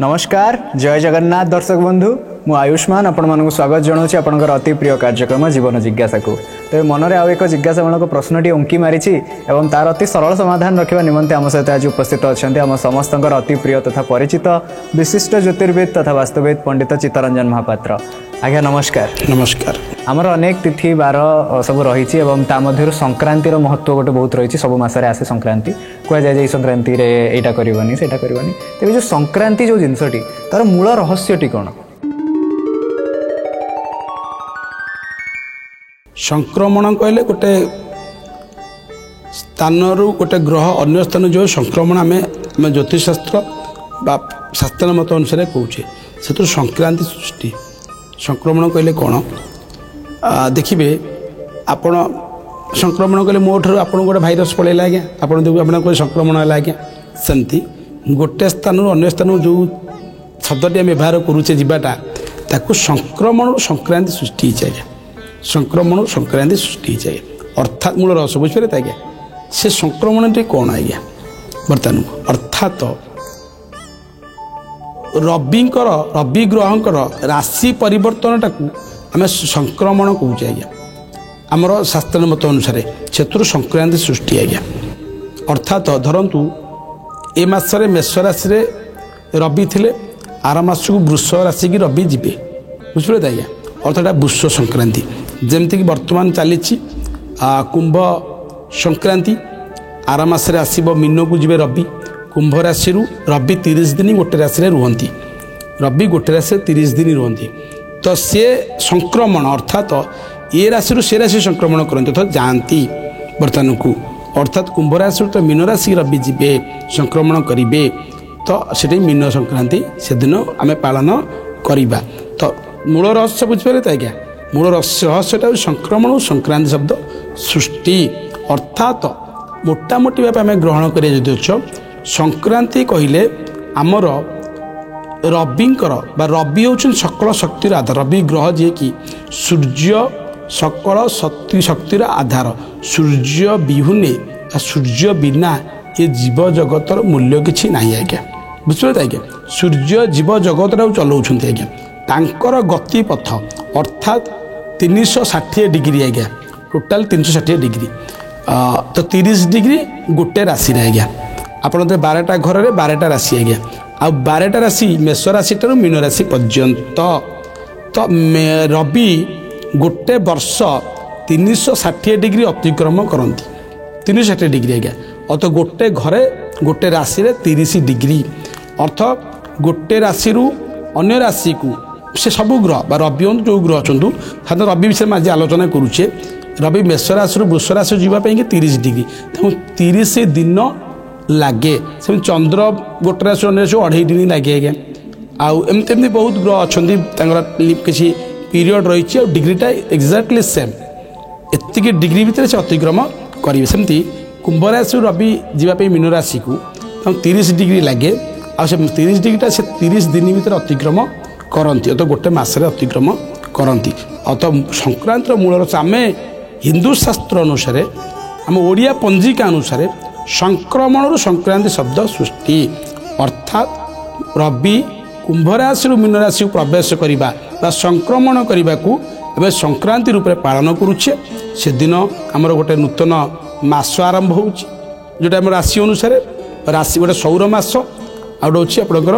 नमस्कार जय जगन्नाथ दर्शक बंधु मु आयुष्मान आपण मानक स्वागत जनाऊँ आपंकर अति प्रिय कार्यक्रम जीवन जिज्ञासा को। तेज मनरे आउ एक जिज्ञासामूलक प्रश्नटी उंकी मारी एवं तार अति सरल समाधान रखा निमंते आम सहित आज उपस्थित अच्छा आम समस्त अति प्रिय तथा परिचित विशिष्ट ज्योतिर्विद तथा वास्तुविद पंडित चित्तरंजन महापात्र। आज्ञा नमस्कार। नमस्कार। आमर अनेक तिथि बार सब रही संक्रांतिर महत्व गोटे बहुत रही सब मसरे आसे संक्रांति कह जाए संक्रांति एटा करनी से करनी तेज जो संक्रांति जो जिनसटी तार मूल रहस्यटी कौन? संक्रमण कहले गोटे स्थान रु गोटे ग्रह अन्य स्थान जो संक्रमण आम ज्योतिष शास्त्र बा शास्त्र मत अनुसार कौचे से संक्रांति सृष्टि। संक्रमण कहले कौन देखिए आपण संक्रमण कहले मो ठार आप गोटे भाइरस पलैला आज्ञा आपन कोई संक्रमण है आज्ञा सेमती गोटे स्थान अन्य स्थान जो शब्दटी आम व्यवहार करुचे जाटा ताकू संक्रमण संक्रांति सृष्टि आज्ञा संक्रमण संक्रांति सृष्टि जाए अर्थात मूल रस बुझे आज्ञा से संक्रमण कौन आज्ञा बर्तमान अर्थात रवि ग्रहंकर राशि परिवर्तन टाकू आम संक्रमण कौचे आज्ञा आमर शास्त्र मत अनुसार से संक्रांति सृष्टि आज्ञा अर्थात धरतु ए मसरे मेष राशि रवि थे आर मस को वृष राशि की रवि जीवे बुझे आज्ञा अर्थात वृष संक्रांति जमती बर्तमान चली कुंभ संक्रांति आर मसरे आसब मीन को जी रवि कुंभ राशि रवि 30 दिन गोटे राशि रुहति रवि गोटे राशि 30 दिन रुहति तो सी संक्रमण अर्थात ये राशि से राशि संक्रमण करते अर्थात जाती बर्तमान को अर्थात कुंभ राशि तो मीन राशि रवि जीवे संक्रमण करेंगे तो से मीन संक्रांति से दिन आम पालन करवा तो मूल रहस्य बुझिपारे आज्ञा मूल रहस्यटा संक्रमण संक्रांति शब्द सृष्टि अर्थात मोटामोटी भाव आम ग्रहण कर संक्रांति कहले आमर रविंकर रवि हूँ सकल शक्तिर आधार रवि ग्रह जी कि सूर्य सकल शक्तिर आधार सूर्य विहुने सूर्य बिना ये जीव जगतर मूल्य किसी ना आज्ञा बुझे आज्ञा सूर्य जीव जगत चलाऊँ आज्ञा तांकर गति पथ अर्थात 360 डिग्री आज्ञा टोटाल 360 डिग्री तो 30 डिग्री गोटे राशि आज्ञा आपन 12टा घर में 12टा राशि आज्ञा आ 12टा राशि मेष राशि ठार मीन राशि पर्यंत तो रवि गोटे वर्ष 360 डिग्री अतिक्रम करती 360 डिग्री आज्ञा अर्थ गोटे घरे गोटे राशि 30 डिग्री अर्थ गोटे राशि अन्य राशि को से सब ग्रह रवि हूँ जो ग्रह अच्छा साधारण रवि विषय में आज आलोचना करुचे रवि मेष राशि वृष राशि जावाई 30 डिग्री तेणु 30 दिन लगे से चंद्र गोटे राशि अन्य राशि 2.5 दिन लगे आज्ञा आमती बहुत ग्रह अच्छा किसी पीरियड रही डिग्रीटा एक्जाक्टली सेम एतिक डिग्री भितर से अतिक्रम करेंगे सेमती कुंभ राशि रवि जावाई मीन राशि को 30 डिग्री लगे आ 30 डिग्रीटा से 30 दिन भितर अतिक्रम करती तो गोटे मसरे अतिक्रम करती तो संक्रांतिर मूल आम हिंदू शास्त्र अनुसार आम ओडिया पंजिका अनुसार संक्रमण संक्रांति शब्द सृष्टि अर्थात रवि कुंभ राशि मीन राशि प्रवेश करने संक्रमण करने को संक्रांति रूप में पालन करुचे से दिन आमर गोटे नूतन मास आरंभ हो जोटा आम राशि अनुसार राशि गोटे सौर मास आउट हूँ आपंकर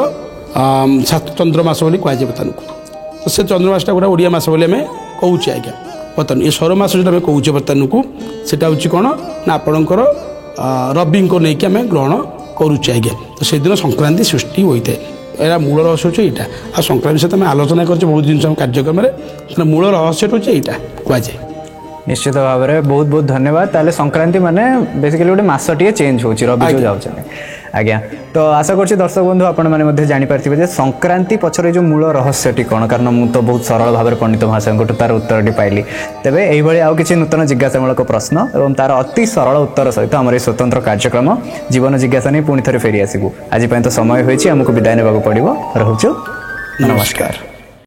चंद्रमास बोली कहुए बर्तमान को तो से चंद्रमासटा गोटे ओडिया मास बोली आम कौचे आज्ञा बर्तमान ये सौर मास जो कौचे बर्तमान को सेटा हूँ कौन ना आपणकर रवि को लेकिन आम ग्रहण करुचे आज्ञा तो से दिन संक्रांति सृष्टि होता है यार मूल रहस्य हूँ यहाँ आ संक्रांति सहित आम आलोचना कर बहुत जिन कार्यक्रम में मूल रहस्य हूँ यहाँ कहुए निश्चित भाव में बहुत बहुत धन्यवाद। ताले संक्रांति माने बेसिकली गोटे मसटे चेंज हो रवि जो जाऊँ आज्ञा तो आशा कर दर्शक बंधु आपण मैंने जापारे संक्रांति पछरे जो मूल रहस्यटी कौन कारण मुझे तो बहुत सरल भाव पंडित महाशय तार उत्तर पाइली तेरे यही आउ कि नूतन जिज्ञासामूलक प्रश्न और तार अति सरल उत्तर सहित आम स्वतंत्र कार्यक्रम जीवन जिज्ञासा नहीं पुणी थे फेरी आसबू आज तो समय होमको विदाय ने पड़ो रोचु नमस्कार।